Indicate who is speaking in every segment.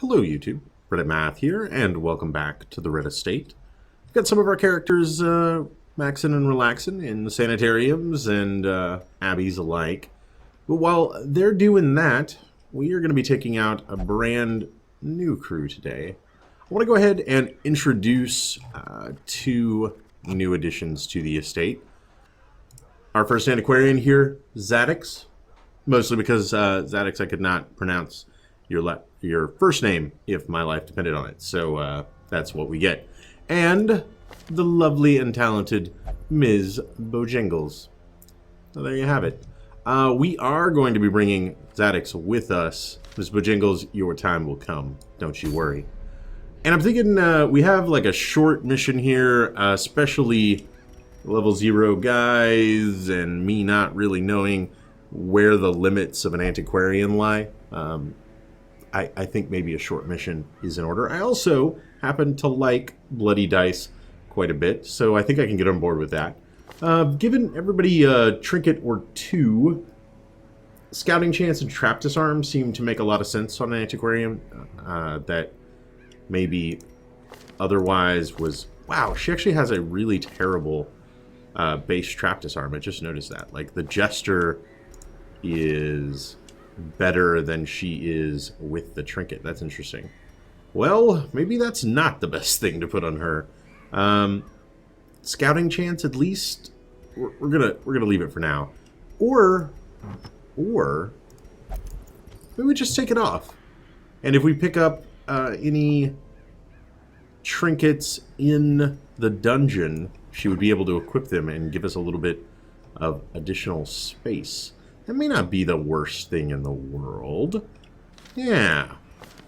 Speaker 1: Hello YouTube, Reddit Math here, and welcome back to the Red Estate. We've got some of our characters maxing and relaxing in the sanitariums and abbeys alike. But while they're doing that, we are going to be taking out a brand new crew today. I want to go ahead and introduce two new additions to the estate. Our first antiquarian here, Zadix, mostly because Zadix I could not pronounce your first name if my life depended on it. So that's what we get. And the lovely and talented Ms. Bojangles. So there you have it. We are going to be bringing Zadix with us. Ms. Bojangles, your time will come. Don't you worry. And I'm thinking we have like a short mission here, especially level 0 guys and me not really knowing where the limits of an antiquarian lie. I think maybe a short mission is in order. I also happen to like bloody dice quite a bit, so I think I can get on board with that. Given everybody a trinket or two, scouting chance and trap disarm seem to make a lot of sense on an antiquarian that maybe otherwise was... Wow, she actually has a really terrible base trap disarm. I just noticed that. Like, the jester is better than she is with the trinket. That's interesting. Well, maybe that's not the best thing to put on her. Scouting chance, at least, we're gonna leave it for now. Or maybe we just take it off. And if we pick up any trinkets in the dungeon, she would be able to equip them and give us a little bit of additional space. That may not be the worst thing in the world. Yeah.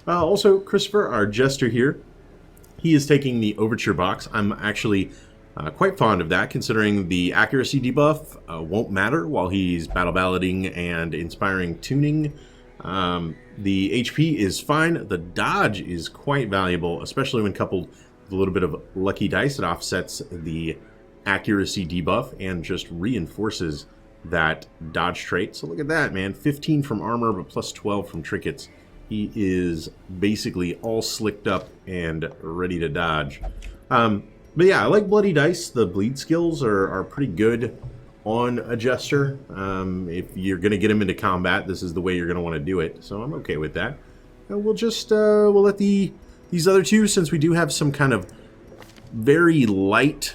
Speaker 1: Also, Christopher, our jester here, he is taking the overture box. I'm actually quite fond of that, considering the accuracy debuff won't matter while he's battle balloting and inspiring tuning. The HP is fine. The dodge is quite valuable, especially when coupled with a little bit of lucky dice. It offsets the accuracy debuff and just reinforces that dodge trait. So look at that, man. 15 from armor, but plus 12 from trinkets. He is basically all slicked up and ready to dodge. But yeah, I like bloody dice. The bleed skills are pretty good on a jester. If you're going to get him into combat, this is the way you're going to want to do it. So I'm okay with that. And we'll just we'll let these other two, since we do have some kind of very light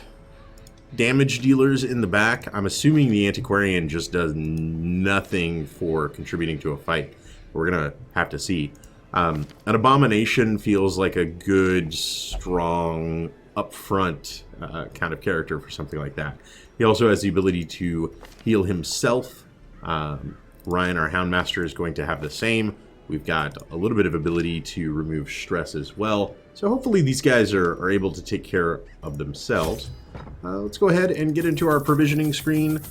Speaker 1: damage dealers in the back. I'm assuming the antiquarian just does nothing for contributing to a fight. We're gonna have to see. An abomination feels like a good, strong, upfront kind of character for something like that. He also has the ability to heal himself. Ryan, our hound master, is going to have the same. We've got a little bit of ability to remove stress as well. So hopefully these guys are able to take care of themselves. Let's go ahead and get into our provisioning screen.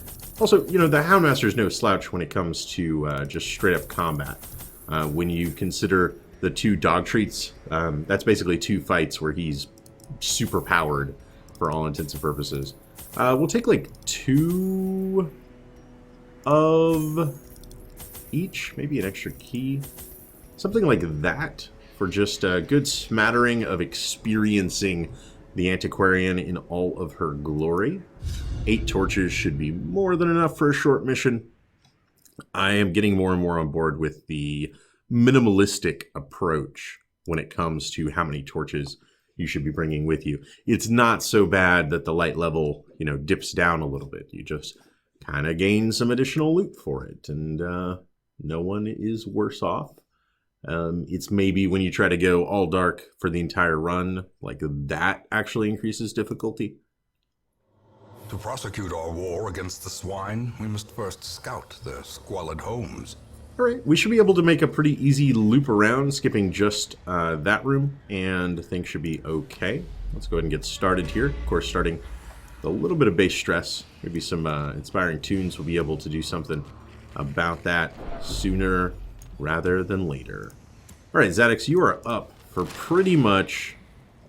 Speaker 1: Also, you know, the Houndmaster is no slouch when it comes to just straight up combat. When you consider the two dog treats, that's basically two fights where he's super powered for all intents and purposes. We'll take like 2 of each, maybe an extra key. Something like that for just a good smattering of experiencing the antiquarian in all of her glory. 8 torches should be more than enough for a short mission. I am getting more and more on board with the minimalistic approach when it comes to how many torches you should be bringing with you. It's not so bad that the light level, you know, dips down a little bit. You just kind of gain some additional loot for it, and no one is worse off. It's maybe when you try to go all dark for the entire run, like that actually increases difficulty.
Speaker 2: To prosecute our war against the swine, we must first scout their squalid homes.
Speaker 1: Alright, we should be able to make a pretty easy loop around, skipping just that room, and things should be okay. Let's go ahead and get started here. Of course, starting with a little bit of base stress. Maybe some inspiring tunes will be able to do something about that sooner rather than later. Alright, Zadix, you are up for pretty much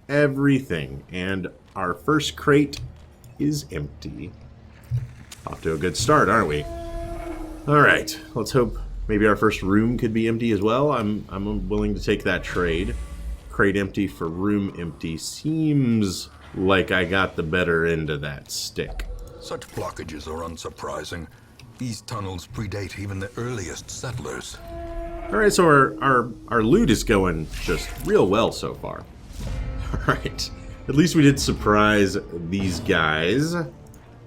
Speaker 1: everything, and our first crate is empty. Off to a good start, aren't we? Alright, let's hope Maybe our first room could be empty as well. I'm willing to take that trade. Crate empty for room empty. Seems like I got the better end of that stick.
Speaker 2: Such blockages are unsurprising. These tunnels predate even the earliest settlers.
Speaker 1: Alright, so our loot is going just real well so far. Alright. At least we did surprise these guys.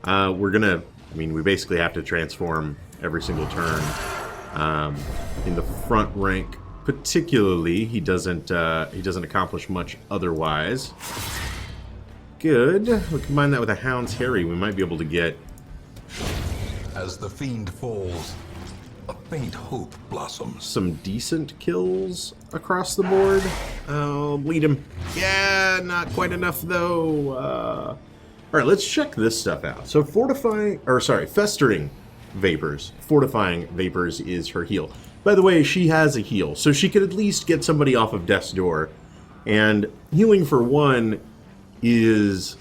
Speaker 1: We're gonna... I mean, we basically have to transform every single turn. In the front rank, particularly, he doesn't accomplish much otherwise. Good. We combine that with a Hound's Harry, we might be able to get...
Speaker 2: As the fiend falls, a faint hope blossoms.
Speaker 1: Some decent kills across the board. Oh, bleed him. Yeah, not quite enough though. Alright, let's check this stuff out. So festering vapors. Fortifying vapors is her heal. By the way, she has a heal, so she could at least get somebody off of death's door. And healing for one is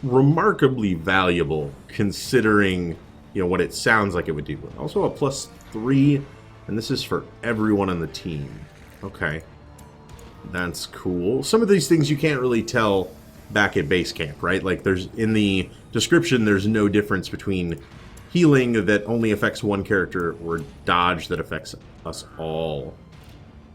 Speaker 1: remarkably valuable considering, you know, what it sounds like it would do. Also a +3, and this is for everyone on the team. Okay. That's cool. Some of these things you can't really tell back at base camp, right? Like, there's, in the description, there's no difference between healing that only affects one character or dodge that affects us all.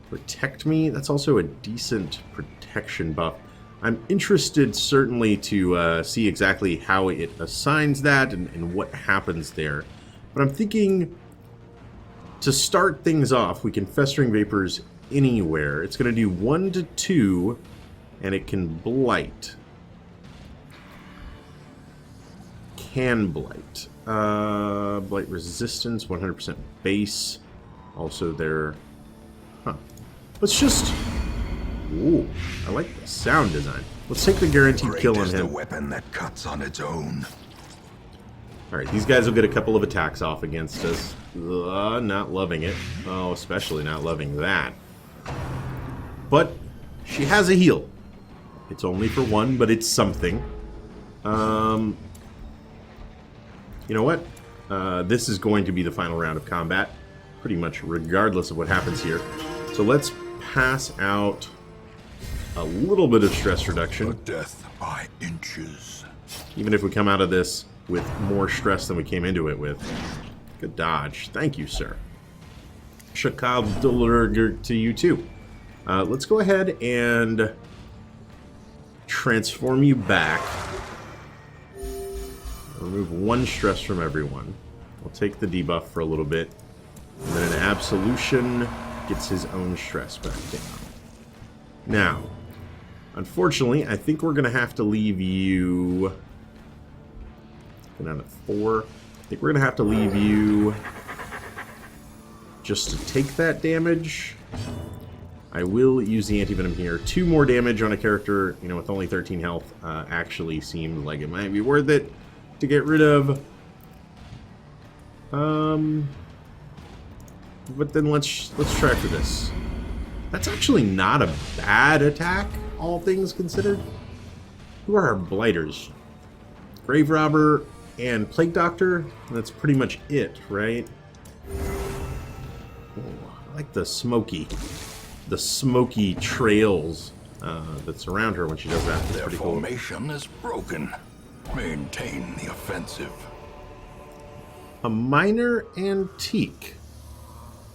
Speaker 1: Protect me? That's also a decent protection buff. I'm interested, certainly, to see exactly how it assigns that and what happens there. But I'm thinking, to start things off, we can Festering Vapors anywhere. It's going to do 1 to 2, and it can Blight. Can Blight. Blight resistance, 100% base. Also there... Huh. Let's just... Ooh, I like the sound design. Let's take the guaranteed kill on him.
Speaker 2: The weapon that cuts on its own.
Speaker 1: Alright, these guys will get a couple of attacks off against us. Not loving it. Oh, especially not loving that. But she has a heal. It's only for 1, but it's something. You know what? This is going to be the final round of combat, pretty much regardless of what happens here. So let's pass out a little bit of stress reduction.
Speaker 2: A death by inches.
Speaker 1: Even if we come out of this with more stress than we came into it with. Good dodge. Thank you, sir. Shakabdulurger to you, too. Let's go ahead and transform you back. Remove 1 stress from everyone. We'll take the debuff for a little bit. And then an Absolution gets his own stress back down. Now, unfortunately, I think we're going to have to leave you... Go down to 4. I think we're going to have to leave you just to take that damage. I will use the anti-venom here. 2 more damage on a character, you know, with only 13 health, actually seems like it might be worth it to get rid of. But then let's try for this. That's actually not a bad attack, all things considered. Who are our blighters? Grave Robber and Plague Doctor. That's pretty much it, right? Oh, I like the smoky trails that surround her when she does that. That's
Speaker 2: Their
Speaker 1: pretty cool.
Speaker 2: formation is broken. Maintain the offensive.
Speaker 1: A minor antique.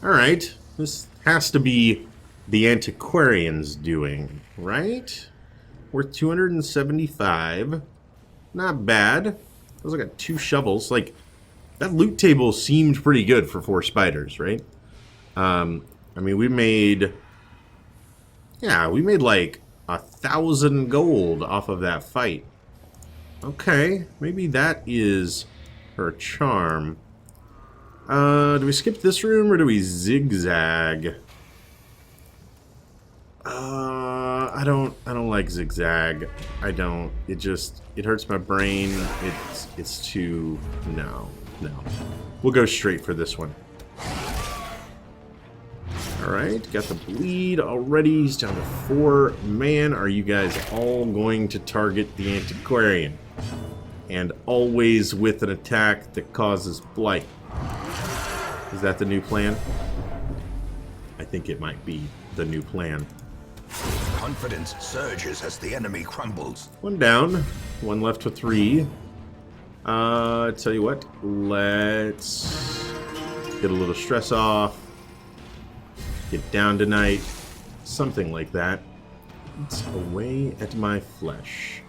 Speaker 1: Alright. This has to be the antiquarian's doing, right? Worth 275. Not bad. Those I got 2 shovels. Like, that loot table seemed pretty good for 4 spiders, right? I mean, we made... Yeah, we made like 1,000 gold off of that fight. Okay, maybe that is her charm. Do we skip this room or do we zigzag? I don't like zigzag. I don't. It hurts my brain. It's too... No. We'll go straight for this one. Alright, got the bleed already. He's down to 4. Man, are you guys all going to target the antiquarian? And always with an attack that causes blight. Is that the new plan? think it might be the new plan.
Speaker 2: Confidence surges as the enemy crumbles.
Speaker 1: One down, one left to 3. Tell you what, let's get a little stress off, get down tonight, something like that. It's away at my flesh.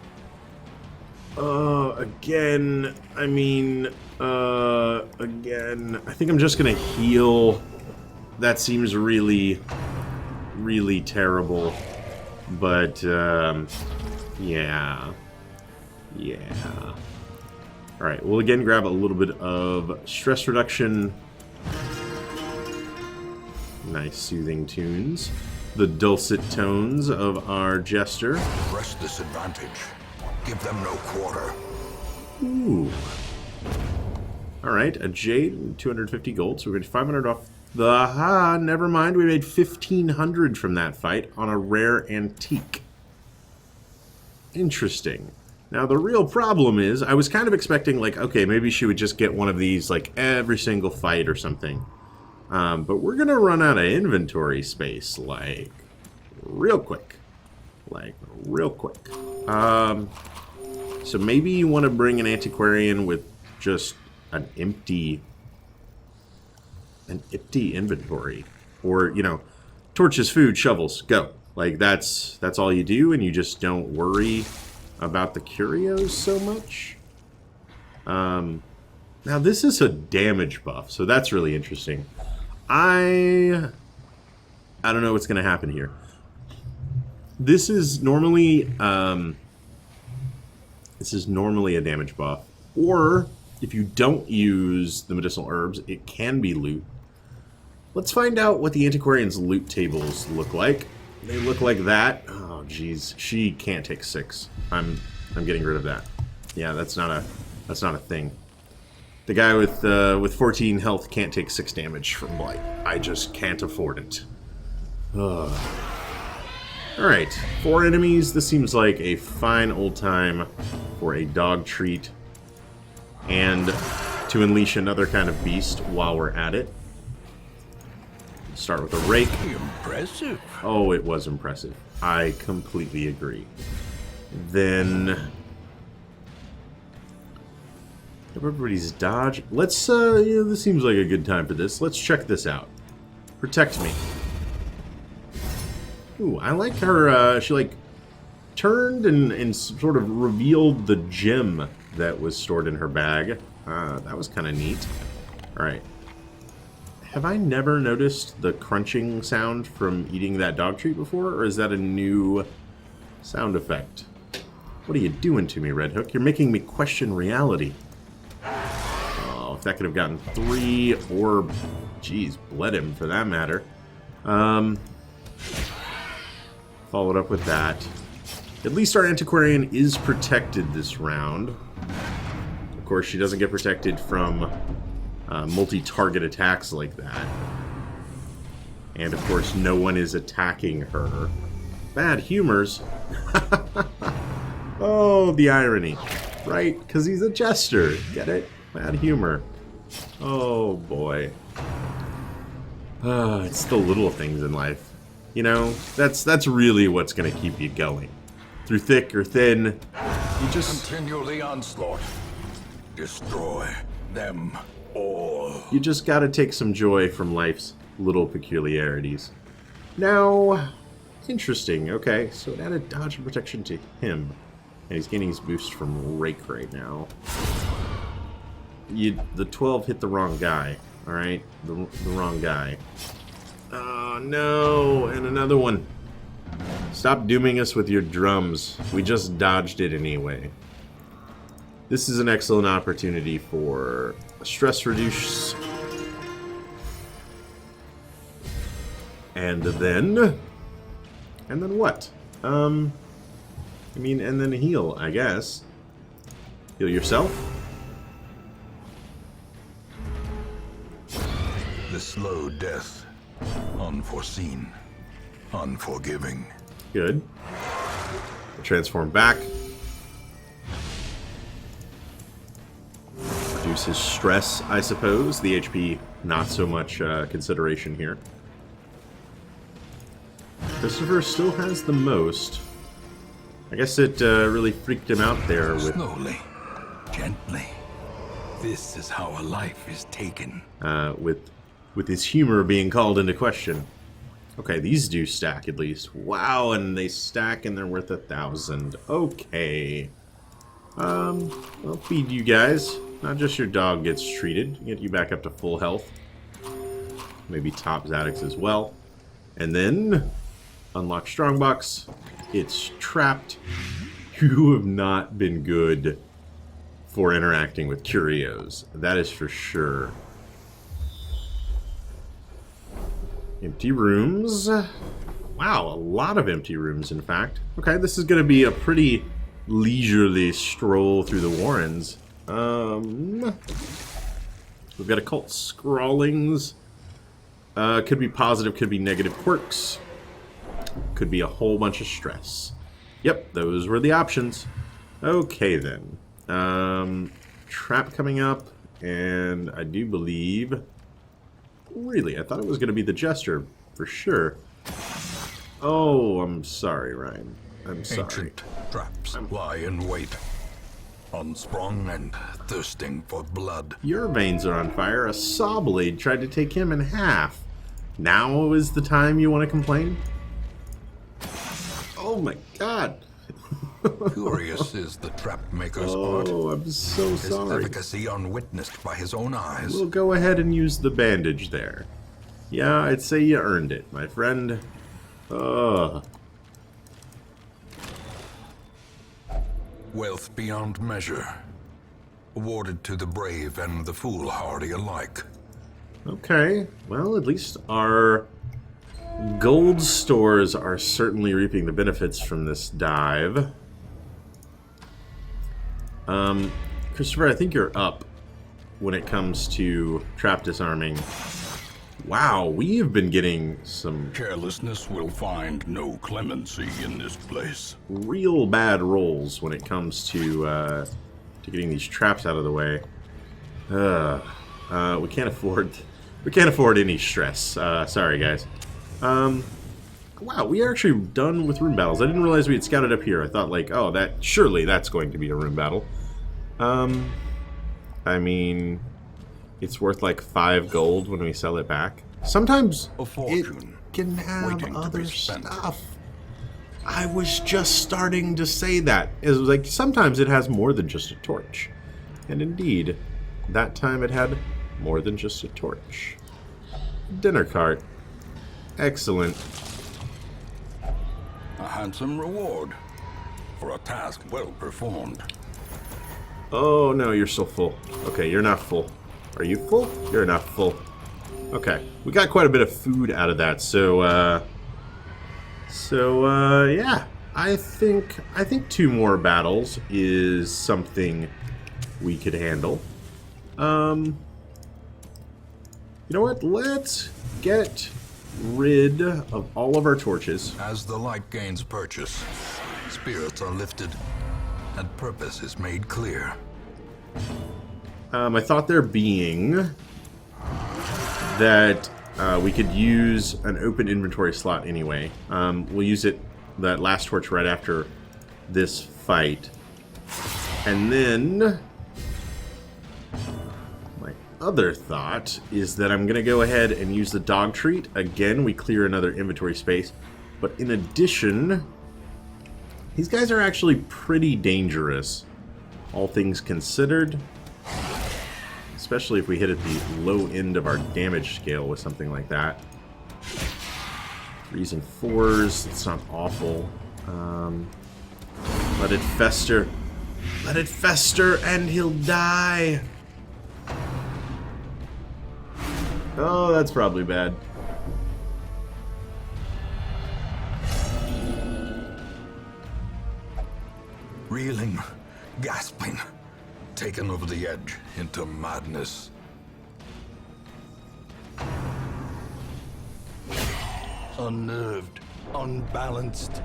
Speaker 1: Again, I mean, again, I think I'm just gonna heal. That seems really, really terrible. But, yeah. Alright, we'll again grab a little bit of stress reduction. Nice soothing tunes. The dulcet tones of our jester.
Speaker 2: Press this advantage. Give them no quarter.
Speaker 1: Ooh. Alright, a jade and 250 gold, so we're getting 500 off the... Aha, never mind, we made 1,500 from that fight on a rare antique. Interesting. Now, the real problem is, I was kind of expecting, like, okay, maybe she would just get one of these, like, every single fight or something. But we're gonna run out of inventory space, like, real quick. So maybe you want to bring an antiquarian with just an empty inventory. Or, you know, torches, food, shovels, go. Like, that's all you do, and you just don't worry about the curios so much. Now, this is a damage buff, so that's really interesting. I don't know what's going to happen here. This is normally a damage buff, or if you don't use the medicinal herbs, it can be loot. Let's find out what the antiquarian's loot tables look like. They look like that. Oh, jeez, she can't take 6. I'm getting rid of that. Yeah, that's not a thing. The guy with 14 health can't take 6 damage from blight. I just can't afford it. Ugh. Alright, 4 enemies. This seems like a fine old time for a dog treat. And to unleash another kind of beast while we're at it. Start with a rake.
Speaker 2: Impressive.
Speaker 1: Oh, it was impressive. I completely agree. Then... everybody's dodge. Let's, yeah, this seems like a good time for this. Let's check this out. Protect me. Ooh, I like her, she, like, turned and sort of revealed the gem that was stored in her bag. That was kind of neat. Alright. Have I never noticed the crunching sound from eating that dog treat before, or is that a new sound effect? What are you doing to me, Red Hook? You're making me question reality. Oh, if that could have gotten 3, or, geez, bled him for that matter. Followed up with that. At least our antiquarian is protected this round. Of course, she doesn't get protected from multi-target attacks like that. And of course, no one is attacking her. Bad humors. Oh, the irony. Right? Because he's a jester. Get it? Bad humor. Oh, boy. It's the little things in life. You know, that's really what's going to keep you going. Through thick or thin, you just...
Speaker 2: continue the onslaught. Destroy them all.
Speaker 1: You just got to take some joy from life's little peculiarities. Now, interesting. Okay, so it added dodge and protection to him. And he's getting his boost from Rake right now. The 12 hit the wrong guy. Alright? The wrong guy. Oh, no! And another one. Stop dooming us with your drums. We just dodged it anyway. This is an excellent opportunity for a stress reduce. And then what? I mean, and then heal, I guess. Heal yourself.
Speaker 2: The slow death. Unforeseen. Unforgiving.
Speaker 1: Good. Transform back. Reduce his stress, I suppose. The HP, not so much consideration here. Christopher still has the most. I guess it really freaked him out there with...
Speaker 2: Slowly, gently. This is how a life is taken.
Speaker 1: With his humor being called into question. Okay, these do stack at least. Wow, and they stack and they're worth 1,000. Okay. I'll feed you guys. Not just your dog gets treated. Get you back up to full health. Maybe top Zadix as well. And then, unlock Strongbox. It's trapped. You have not been good for interacting with curios. That is for sure. Empty rooms. Wow, a lot of empty rooms, in fact. Okay, this is going to be a pretty leisurely stroll through the Warrens. We've got occult scrawlings. Could be positive, could be negative quirks. Could be a whole bunch of stress. Yep, those were the options. Okay, then. Trap coming up, and I do believe... Really, I thought it was going to be the Jester, for sure. Oh, I'm sorry, Ryan. I'm sorry.
Speaker 2: Ancient traps lie in wait, unsprung and thirsting for blood.
Speaker 1: Your veins are on fire. A saw blade tried to take him in half. Now is the time you want to complain? Oh my god.
Speaker 2: Curious is the trap maker's art.
Speaker 1: Oh, I'm so
Speaker 2: His
Speaker 1: sorry.
Speaker 2: efficacy unwitnessed by his own eyes.
Speaker 1: We'll go ahead and use the bandage there. Yeah, I'd say you earned it, my friend. Ugh.
Speaker 2: Wealth beyond measure, awarded to the brave and the foolhardy alike.
Speaker 1: Okay, well, at least our gold stores are certainly reaping the benefits from this dive. Christopher, I think you're up when it comes to trap disarming. Wow, we have been getting some
Speaker 3: Carelessness will find no clemency in this place.
Speaker 1: real bad rolls when it comes to getting these traps out of the way. We can't afford any stress. Sorry, guys. Wow, we are actually done with room battles. I didn't realize we had scouted up here. I thought, like, oh, surely that's going to be a room battle. I mean, it's worth like 5 gold when we sell it back. Sometimes
Speaker 3: A fortune
Speaker 1: it can have
Speaker 3: waiting to
Speaker 1: other
Speaker 3: be spent.
Speaker 1: stuff. I was just starting to say that. It was like, sometimes it has more than just a torch. And indeed, that time it had more than just a torch. Dinner cart. Excellent.
Speaker 3: A handsome reward for a task well performed.
Speaker 1: Oh, no, you're still full. Okay, you're not full. Are you full? You're not full. Okay, we got quite a bit of food out of that, so, yeah. I think 2 more battles is something we could handle. You know what? Let's get rid of all of our torches.
Speaker 2: As the light gains purchase, spirits are lifted, and purpose is made clear.
Speaker 1: I thought there being that we could use an open inventory slot anyway. We'll use that last torch right after this fight. And then my other thought is that I'm going to go ahead and use the dog treat. Again, we clear another inventory space. But in addition, these guys are actually pretty dangerous, all things considered. Especially if we hit at the low end of our damage scale with something like that. 3s and 4s, it's not awful. Let it fester. Let it fester and he'll die. Oh, that's probably bad.
Speaker 2: Reeling, gasping, taken over the edge into madness.
Speaker 3: Unnerved, unbalanced.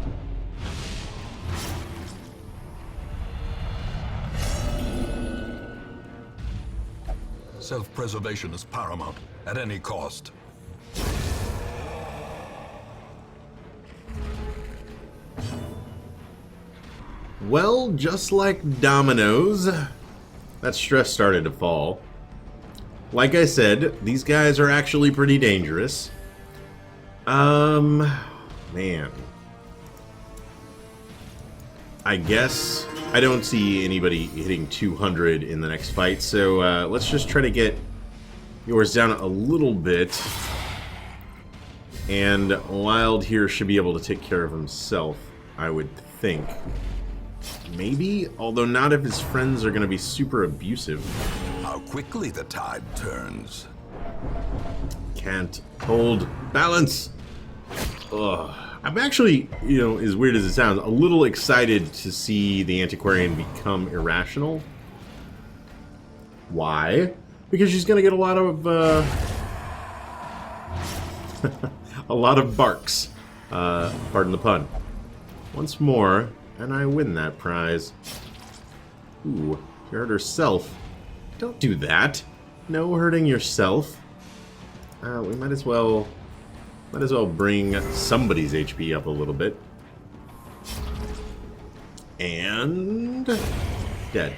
Speaker 2: Self-preservation is paramount at any cost.
Speaker 1: Well, just like dominoes, that stress started to fall. Like I said, these guys are actually pretty dangerous. Man. I guess I don't see anybody hitting 200 in the next fight, so let's just try to get yours down a little bit. And Wild here should be able to take care of himself, I would think. Maybe, although not if his friends are going to be super abusive.
Speaker 3: How quickly the tide turns.
Speaker 1: Can't hold balance. Ugh. I'm actually, you know, as weird as it sounds, a little excited to see the antiquarian become irrational. Why? Because she's going to get a lot of, a lot of barks. Pardon the pun. Once more, and I win that prize. Ooh, she hurt herself. Don't do that. No hurting yourself. We might as well bring somebody's HP up a little bit. And dead.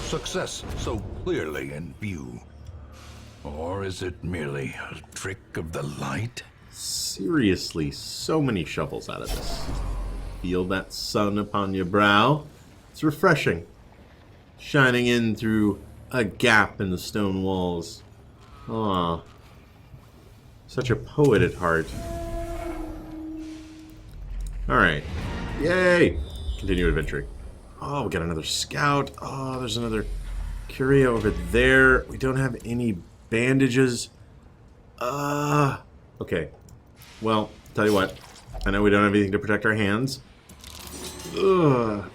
Speaker 3: Success so clearly in view. Or is it merely a trick of the light?
Speaker 1: Seriously, so many shovels out of this. Feel that sun upon your brow. It's refreshing. Shining in through a gap in the stone walls. Aw. Such a poet at heart. Alright. Yay! Continue adventuring. Oh, we got another scout. Oh, there's another curio over there. We don't have any bandages. Okay. Well, tell you what. I know we don't have anything to protect our hands. Ugh.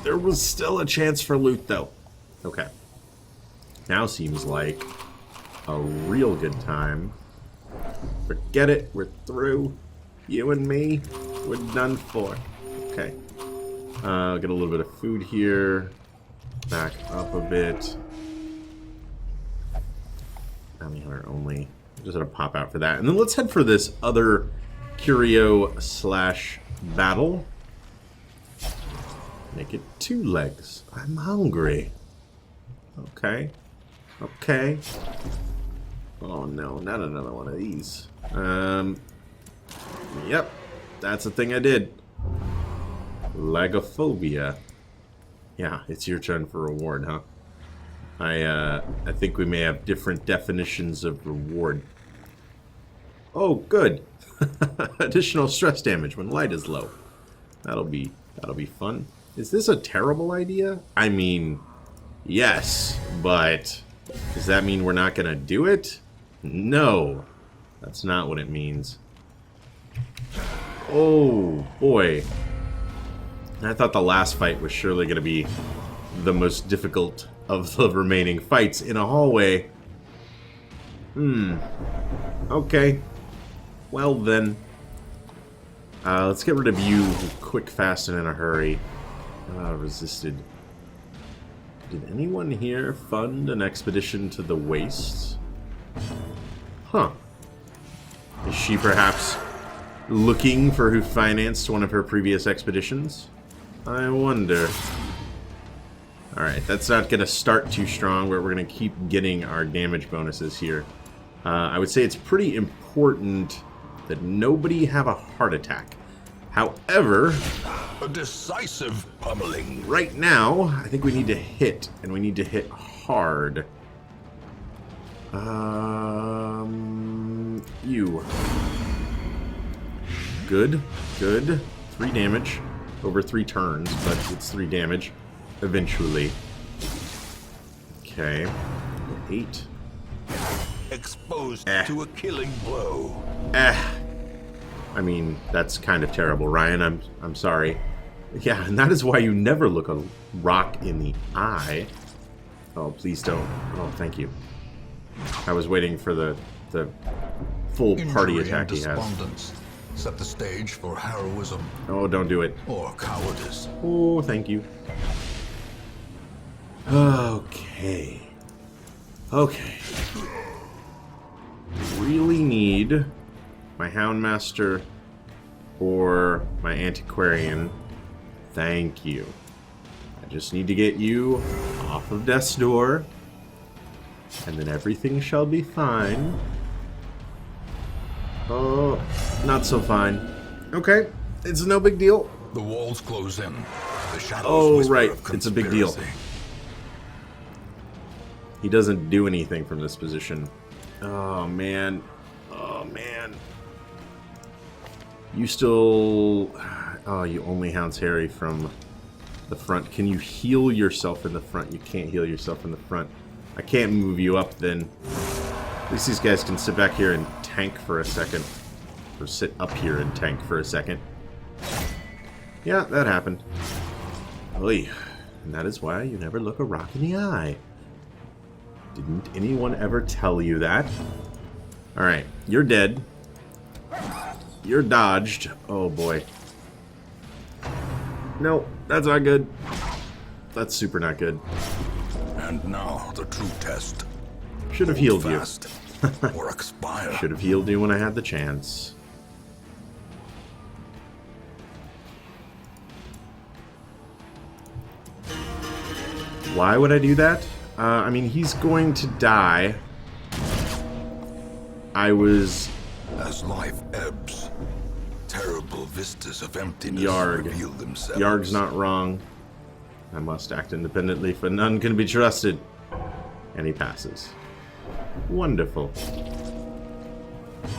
Speaker 1: There was still a chance for loot, though. Okay. Now seems like a real good time. Forget it. We're through. You and me, we're done for. Okay. Get a little bit of food here. Back up a bit. Bounty hunter only. Just gonna pop out for that. And then let's head for this other curio slash battle. Make it 2 legs. I'm hungry. Okay. Okay. Oh no, not another one of these. Yep. That's the thing I did. Legophobia. Yeah, it's your turn for reward, huh? I think we may have different definitions of reward. Oh, good. Additional stress damage when light is low. That'll be fun. Is this a terrible idea? I mean, yes, but does that mean we're not gonna do it? No. That's not what it means. Oh, boy. I thought the last fight was surely gonna be the most difficult of the remaining fights in a hallway. Okay. Well then. Let's get rid of you quick, fast, and in a hurry. Resisted. Did anyone here fund an expedition to the wastes? Huh. Is she perhaps looking for who financed one of her previous expeditions? I wonder. Alright, that's not going to start too strong, but we're going to keep getting our damage bonuses here. I would say it's pretty important that nobody have a heart attack. However,
Speaker 3: A decisive pummeling.
Speaker 1: right now, I think we need to hit, and we need to hit hard. You. Good, good. 3 damage over 3 turns, but it's 3 damage eventually. Okay. 8.
Speaker 3: Exposed to a killing blow.
Speaker 1: I mean, that's kind of terrible, Ryan. I'm sorry. Yeah, and that is why you never look a rock in the eye. Oh, please don't. Oh, thank you. I was waiting for the full party
Speaker 3: Injury
Speaker 1: attack
Speaker 3: and
Speaker 1: he has.
Speaker 3: despondence set the stage for heroism
Speaker 1: Oh, don't do it.
Speaker 3: or cowardice.
Speaker 1: Oh, thank you. Okay. Okay. Really need my Houndmaster or my antiquarian. Thank you. I just need to get you off of death's door, and then everything shall be fine. Oh, not so fine. Okay, it's no big deal.
Speaker 2: The walls close in. The shadows
Speaker 1: Oh,
Speaker 2: whisper
Speaker 1: right.
Speaker 2: of
Speaker 1: It's a big deal.
Speaker 2: conspiracy.
Speaker 1: He doesn't do anything from this position. Oh, man. Oh, man. You still... Oh, you only hounds Harry from the front. Can you heal yourself in the front? You can't heal yourself in the front. I can't move you up then. At least these guys can sit back here and tank for a second. Or sit up here and tank for a second. Yeah, that happened. Oy. And that is why you never look a rock in the eye. Didn't anyone ever tell you that? Alright, you're dead. You're dodged. Oh boy. No, that's not good. That's super not good.
Speaker 2: And now the true test.
Speaker 1: Should have
Speaker 2: Hold
Speaker 1: healed you.
Speaker 2: fast or expire.
Speaker 1: Should have healed you when I had the chance. Why would I do that? I mean, he's going to die. I was...
Speaker 2: As life ebbs, terrible vistas of emptiness
Speaker 1: Yarg.
Speaker 2: reveal themselves.
Speaker 1: Yarg's not wrong. I must act independently, for none can be trusted. And he passes. Wonderful.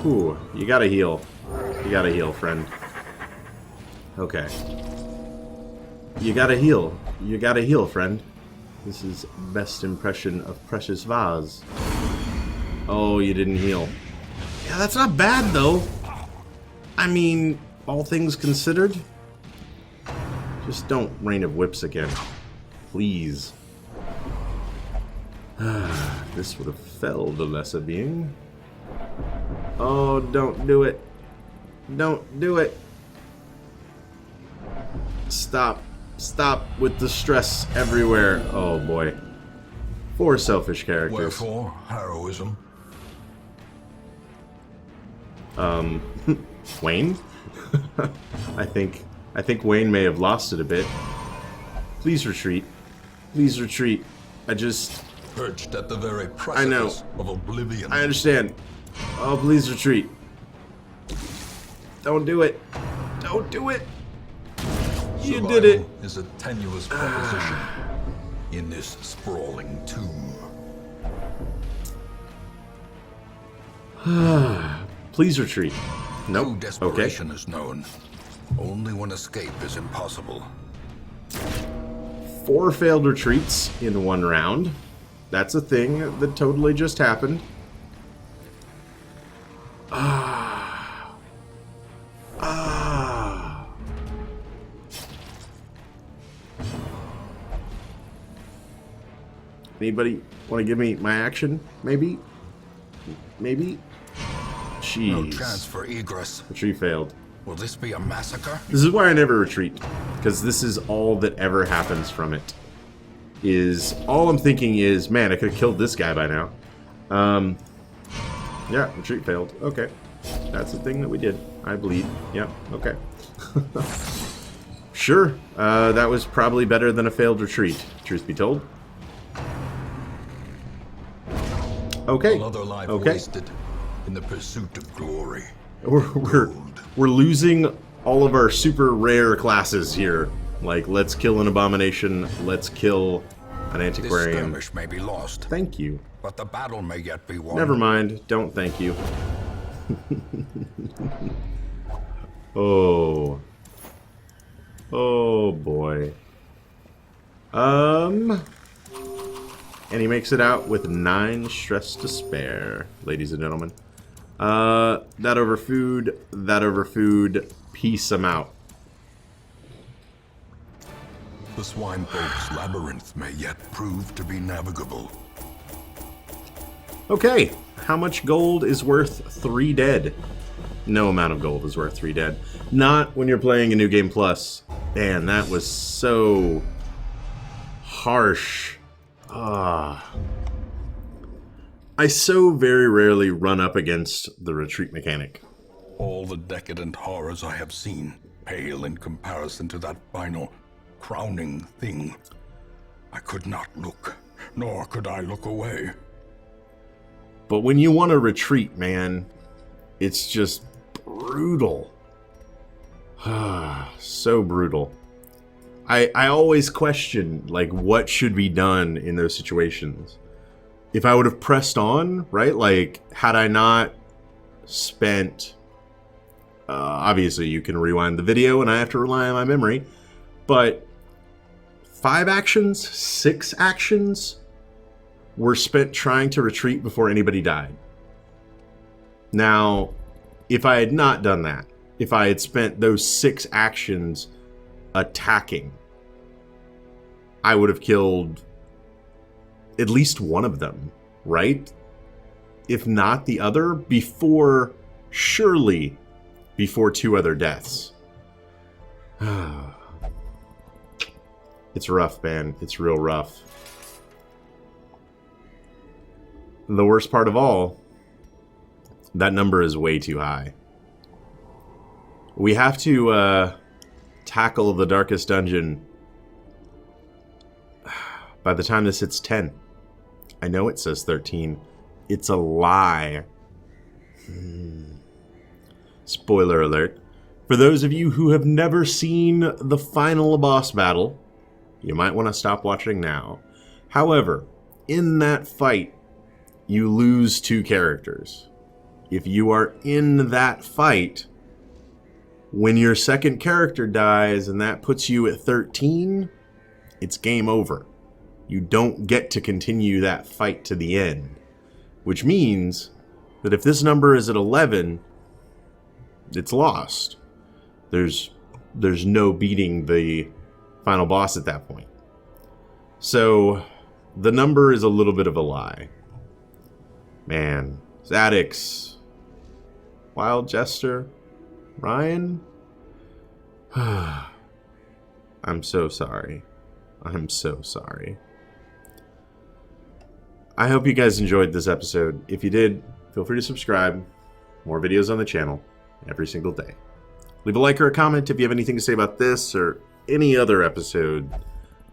Speaker 1: Ooh, you gotta heal. You gotta heal, friend. Okay. You gotta heal. You gotta heal, friend. This is best impression of Precious Vase. Oh, you didn't heal. Yeah, that's not bad, though. I mean, all things considered. Just don't Rain of Whips again. Please. This would have felled the lesser being. Oh, don't do it. Don't do it. Stop. Stop with the stress everywhere. Oh, boy. Four selfish characters.
Speaker 2: Wherefore, heroism.
Speaker 1: Wayne? I think Wayne may have lost it a bit. Please retreat. Please retreat. I just...
Speaker 2: Perched at the very
Speaker 1: I know.
Speaker 2: precipice of oblivion.
Speaker 1: I understand. Oh, please retreat. Don't do it. Don't do it. You did it.
Speaker 2: Survival is a tenuous proposition in this sprawling tomb.
Speaker 1: Please retreat.
Speaker 2: True
Speaker 1: Nope. Okay.
Speaker 2: desperation is known only when escape is impossible.
Speaker 1: 4 failed retreats in 1 round. That's a thing that totally just happened. Anybody want to give me my action? Maybe? Maybe? Jeez.
Speaker 2: No chance for egress.
Speaker 1: Retreat failed.
Speaker 2: Will this be a massacre?
Speaker 1: This is why I never retreat, because this is all that ever happens from it. Is all I'm thinking is, man, I could have killed this guy by now. Yeah, retreat failed. Okay, that's the thing that we did. I bleed. Yeah. Okay. Sure. That was probably better than a failed retreat. Truth be told. Okay.
Speaker 2: Another life
Speaker 1: Okay.
Speaker 2: wasted in the pursuit of glory.
Speaker 1: We're losing all of our super rare classes here. Like, let's kill an abomination. Let's kill an
Speaker 2: This
Speaker 1: antiquarian.
Speaker 2: skirmish may be lost,
Speaker 1: Thank you.
Speaker 2: but the battle may yet be won.
Speaker 1: Never mind. Don't thank you. Oh. Oh boy. And he makes it out with 9 stress to spare, ladies and gentlemen. That over food, peace him out.
Speaker 2: The swine folk's labyrinth may yet prove to be navigable.
Speaker 1: Okay, how much gold is worth 3 dead? No amount of gold is worth 3 dead. Not when you're playing a New Game Plus. Man, that was so harsh. I so very rarely run up against the retreat mechanic.
Speaker 3: all the decadent horrors I have seen pale in comparison to that final, crowning thing. I could not look, nor could I look away.
Speaker 1: But when you want to retreat, man, it's just brutal. So brutal. I always question, like, what should be done in those situations. If I would have pressed on, right? Like, had I not spent... obviously, you can rewind the video, and I have to rely on my memory. But 5 actions, 6 actions were spent trying to retreat before anybody died. Now, if I had not done that, if I had spent those 6 actions attacking, I would have killed at least one of them, right? If not the other, surely before 2 other deaths. It's rough, man. It's real rough. The worst part of all, that number is way too high. We have to tackle the darkest dungeon by the time this hits 10. I know it says 13. It's a lie. Spoiler alert. For those of you who have never seen the final boss battle, you might want to stop watching now. However, in that fight, you lose 2 characters. If you are in that fight, when your second character dies and that puts you at 13, it's game over. You don't get to continue that fight to the end. Which means that if this number is at 11, it's lost. There's no beating the final boss at that point. So the number is a little bit of a lie. Man, Zadix, Wild Jester, Ryan? I'm so sorry. I'm so sorry. I hope you guys enjoyed this episode. If you did, feel free to subscribe. More videos on the channel every single day. Leave a like or a comment if you have anything to say about this or any other episode.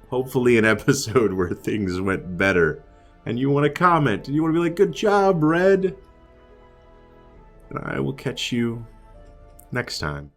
Speaker 1: Hopefully an episode where things went better. And you want to comment. And you want to be like, good job, Red. And I will catch you next time.